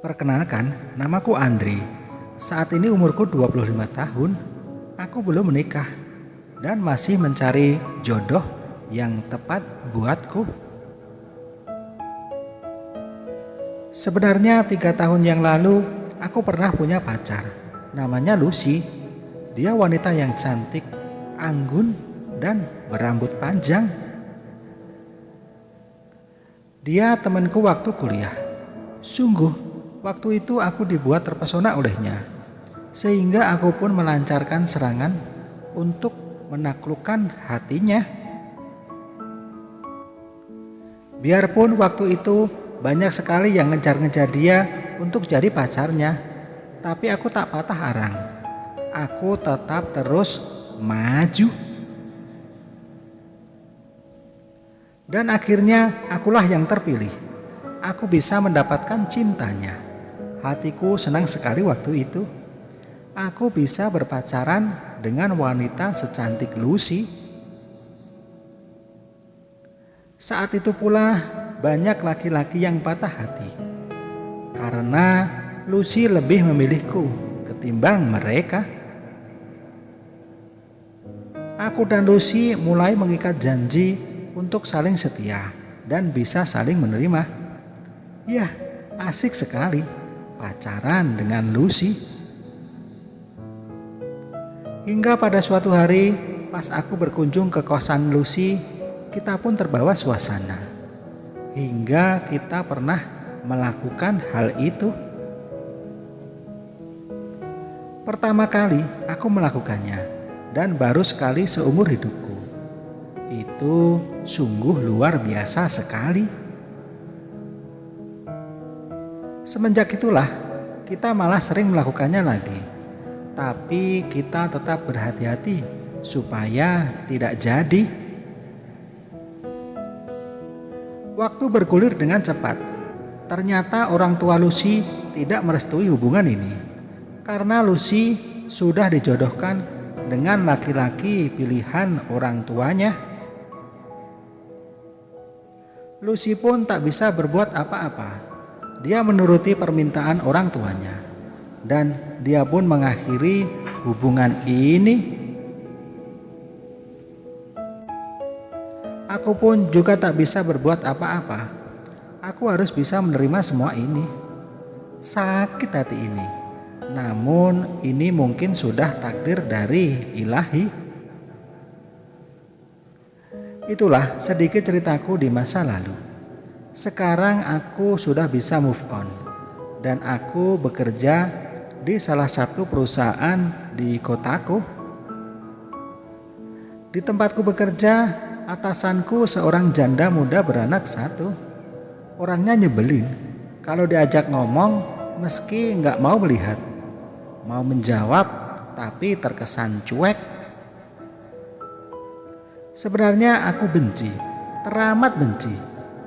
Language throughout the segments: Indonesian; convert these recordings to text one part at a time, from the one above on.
Perkenalkan, namaku Andri. Saat ini umurku 25 tahun. Aku belum menikah dan masih mencari jodoh yang tepat buatku. Sebenarnya 3 tahun yang lalu aku pernah punya pacar. Namanya Lucy. Dia wanita yang cantik, anggun, dan berambut panjang. Dia temanku waktu kuliah. Sungguh, waktu itu aku dibuat terpesona olehnya, sehingga aku pun melancarkan serangan untuk menaklukkan hatinya. Biarpun waktu itu banyak sekali yang ngejar-ngejar dia untuk jadi pacarnya, tapi aku tak patah arang. Aku tetap terus maju. Dan akhirnya akulah yang terpilih. Aku bisa mendapatkan cintanya. Hatiku senang sekali waktu itu. Aku bisa berpacaran dengan wanita secantik Lucy. Saat itu pula banyak laki-laki yang patah hati karena Lucy lebih memilihku ketimbang mereka. Aku dan Lucy mulai mengikat janji untuk saling setia dan bisa saling menerima. Ya, asik sekali pacaran dengan Lucy. Hingga pada suatu hari pas aku berkunjung ke kosan Lucy, kita pun terbawa suasana. Hingga kita pernah melakukan hal itu. Pertama kali aku melakukannya dan baru sekali seumur hidupku. Itu sungguh luar biasa sekali. Semenjak itulah kita malah sering melakukannya lagi. Tapi kita tetap berhati-hati supaya tidak jadi. Waktu bergulir dengan cepat. Ternyata orang tua Lucy tidak merestui hubungan ini. Karena Lucy sudah dijodohkan dengan laki-laki pilihan orang tuanya. Lucy pun tak bisa berbuat apa-apa. Dia menuruti permintaan orang tuanya. Dan dia pun mengakhiri hubungan ini. Aku pun juga tak bisa berbuat apa-apa. Aku harus bisa menerima semua ini. Sakit hati ini. Namun ini mungkin sudah takdir dari Ilahi. Itulah sedikit ceritaku di masa lalu. Sekarang aku sudah bisa move on. Dan aku bekerja di salah satu perusahaan di kotaku. Di tempatku bekerja, atasanku seorang janda muda beranak 1. Orangnya nyebelin. Kalau diajak ngomong, meski nggak mau melihat. Mau menjawab, tapi terkesan cuek. Sebenarnya aku benci, teramat benci,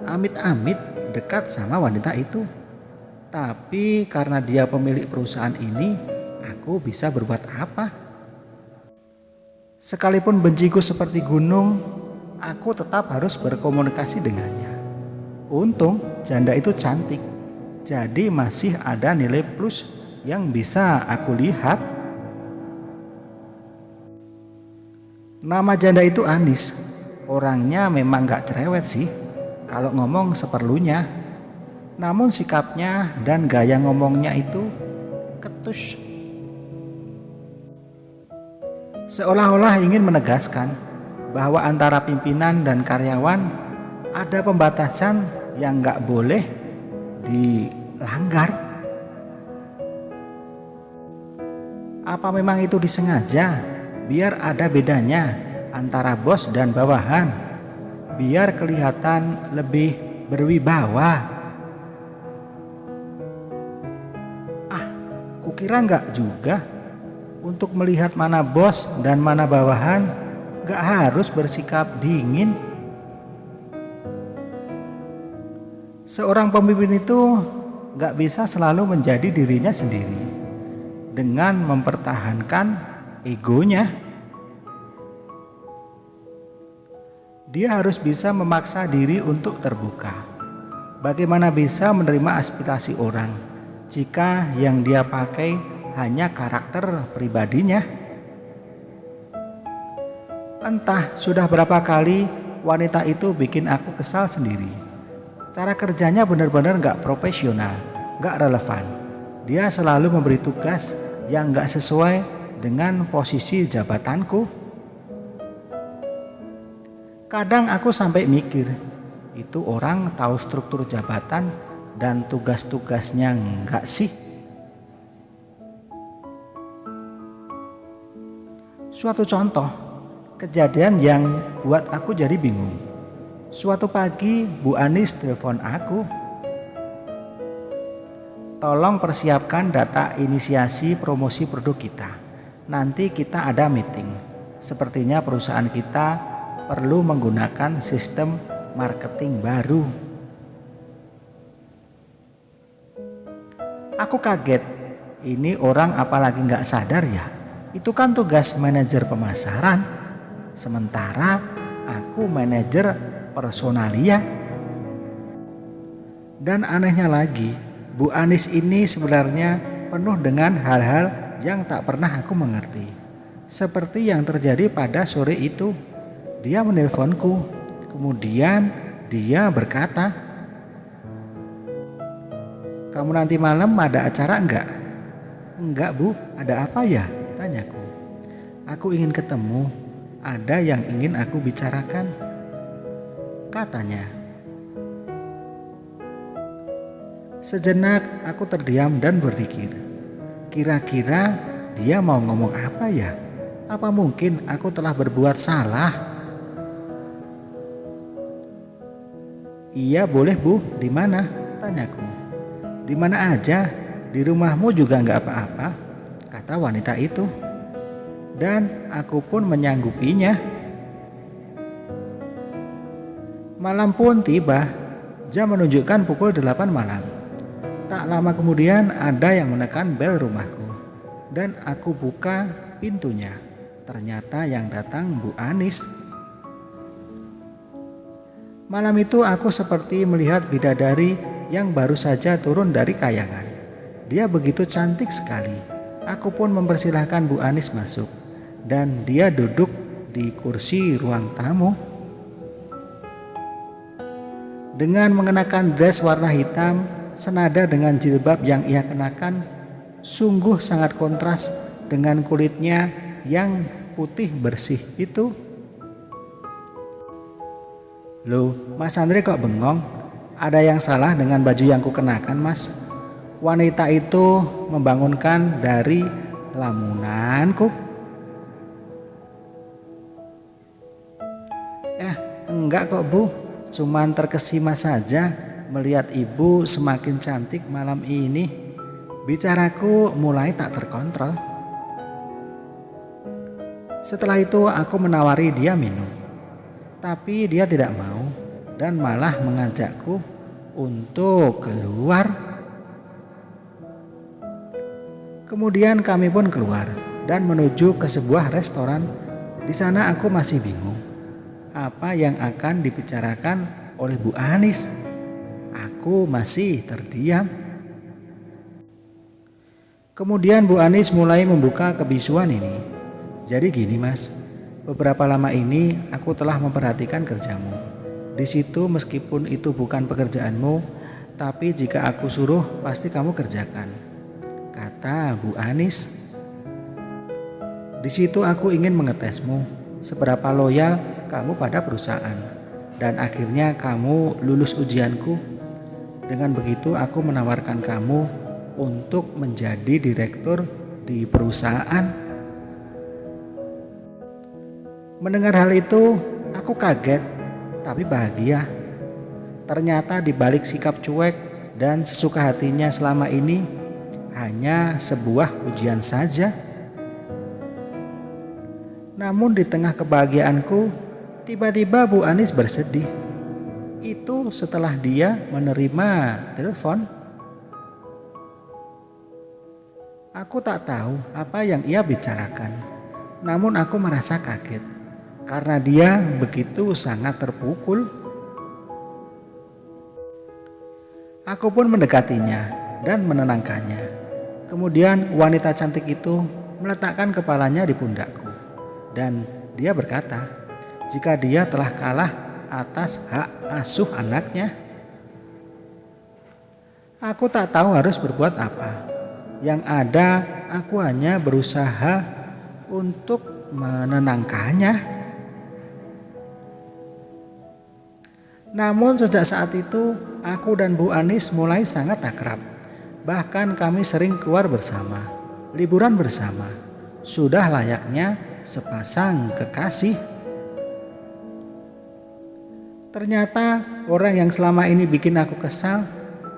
amit-amit dekat sama wanita itu. Tapi karena dia pemilik perusahaan ini, aku bisa berbuat apa? Sekalipun benciku seperti gunung, aku tetap harus berkomunikasi dengannya. Untung janda itu cantik, jadi masih ada nilai plus yang bisa aku lihat. Nama janda itu Anis. Orangnya memang gak cerewet sih, kalau ngomong seperlunya. Namun sikapnya dan gaya ngomongnya itu ketus. Seolah-olah ingin menegaskan bahwa antara pimpinan dan karyawan ada pembatasan yang gak boleh dilanggar. Apa memang itu disengaja biar ada bedanya antara bos dan bawahan, biar kelihatan lebih berwibawa? Kukira enggak juga. Untuk melihat mana bos dan mana bawahan, enggak harus bersikap dingin. Seorang pemimpin itu enggak bisa selalu menjadi dirinya sendiri dengan mempertahankan egonya. Dia harus bisa memaksa diri untuk terbuka. Bagaimana bisa menerima aspirasi orang jika yang dia pakai hanya karakter pribadinya? Entah sudah berapa kali wanita itu bikin aku kesal sendiri. Cara kerjanya benar-benar gak profesional, gak relevan. Dia selalu memberi tugas yang gak sesuai dengan posisi jabatanku. Kadang aku sampai mikir, itu orang tahu struktur jabatan dan tugas-tugasnya enggak sih? Suatu contoh, kejadian yang buat aku jadi bingung. Suatu pagi Bu Anis telepon aku. Tolong persiapkan data inisiasi promosi produk kita. Nanti kita ada meeting. Sepertinya perusahaan kita perlu menggunakan sistem marketing baru. Aku kaget. Ini orang apalagi nggak sadar ya? Itu kan tugas manajer pemasaran. Sementara aku manajer personalia. Dan anehnya lagi, Bu Anis ini sebenarnya penuh dengan hal-hal yang tak pernah aku mengerti. Seperti yang terjadi pada sore itu. Dia menelponku, kemudian dia berkata, "Kamu nanti malam ada acara enggak?" "Enggak Bu, ada apa ya?" tanyaku. "Aku ingin ketemu, ada yang ingin aku bicarakan," katanya. Sejenak aku terdiam dan berpikir, kira-kira dia mau ngomong apa ya? Apa mungkin aku telah berbuat salah? "Iya boleh Bu, di mana?" tanyaku. "Di mana aja, di rumahmu juga nggak apa-apa," kata wanita itu. Dan aku pun menyanggupinya. Malam pun tiba, jam menunjukkan pukul 8 malam. Tak lama kemudian ada yang menekan bel rumahku. Dan aku buka pintunya. Ternyata yang datang Bu Anis. Malam itu aku seperti melihat bidadari yang baru saja turun dari kayangan. Dia begitu cantik sekali. Aku pun mempersilahkan Bu Anis masuk. Dan dia duduk di kursi ruang tamu. Dengan mengenakan dress warna hitam, senada dengan jilbab yang ia kenakan, sungguh sangat kontras dengan kulitnya yang putih bersih itu. "Loh, Mas Andre kok bengong? Ada yang salah dengan baju yang kukenakan, Mas?" Wanita itu membangunkan dari lamunanku. "Enggak kok Bu, cuman terkesima saja melihat Ibu semakin cantik malam ini." Bicaraku mulai tak terkontrol. Setelah itu aku menawari dia minum. Tapi dia tidak mau dan malah mengajakku untuk keluar. Kemudian kami pun keluar dan menuju ke sebuah restoran. Di sana aku masih bingung apa yang akan dibicarakan oleh Bu Anis. Aku masih terdiam. Kemudian Bu Anis mulai membuka kebisuan ini. "Jadi gini Mas, beberapa lama ini aku telah memperhatikan kerjamu. Di situ meskipun itu bukan pekerjaanmu, tapi jika aku suruh pasti kamu kerjakan," kata Bu Anis. "Di situ aku ingin mengetesmu, seberapa loyal kamu pada perusahaan. Dan akhirnya kamu lulus ujianku. Dengan begitu aku menawarkan kamu untuk menjadi direktur di perusahaan." Mendengar hal itu, aku kaget tapi bahagia. Ternyata di balik sikap cuek dan sesuka hatinya selama ini hanya sebuah ujian saja. Namun di tengah kebahagiaanku, tiba-tiba Bu Anis bersedih. Itu setelah dia menerima telepon. Aku tak tahu apa yang ia bicarakan. Namun aku merasa kaget karena dia begitu sangat terpukul. Aku pun mendekatinya, dan menenangkannya. Kemudian wanita cantik itu meletakkan kepalanya di pundakku dan dia berkata, jika dia telah kalah atas hak asuh anaknya. Aku tak tahu harus berbuat apa. Yang ada, aku hanya berusaha untuk menenangkannya. Namun sejak saat itu, aku dan Bu Anis mulai sangat akrab. Bahkan kami sering keluar bersama, liburan bersama. Sudah layaknya sepasang kekasih. Ternyata orang yang selama ini bikin aku kesal,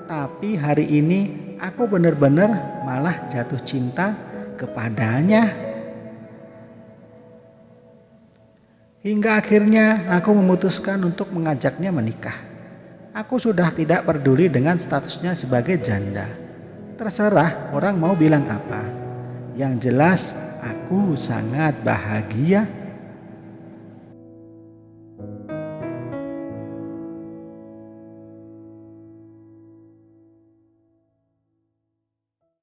tapi hari ini aku benar-benar malah jatuh cinta kepadanya. Hingga akhirnya aku memutuskan untuk mengajaknya menikah. Aku sudah tidak peduli dengan statusnya sebagai janda. Terserah orang mau bilang apa. Yang jelas aku sangat bahagia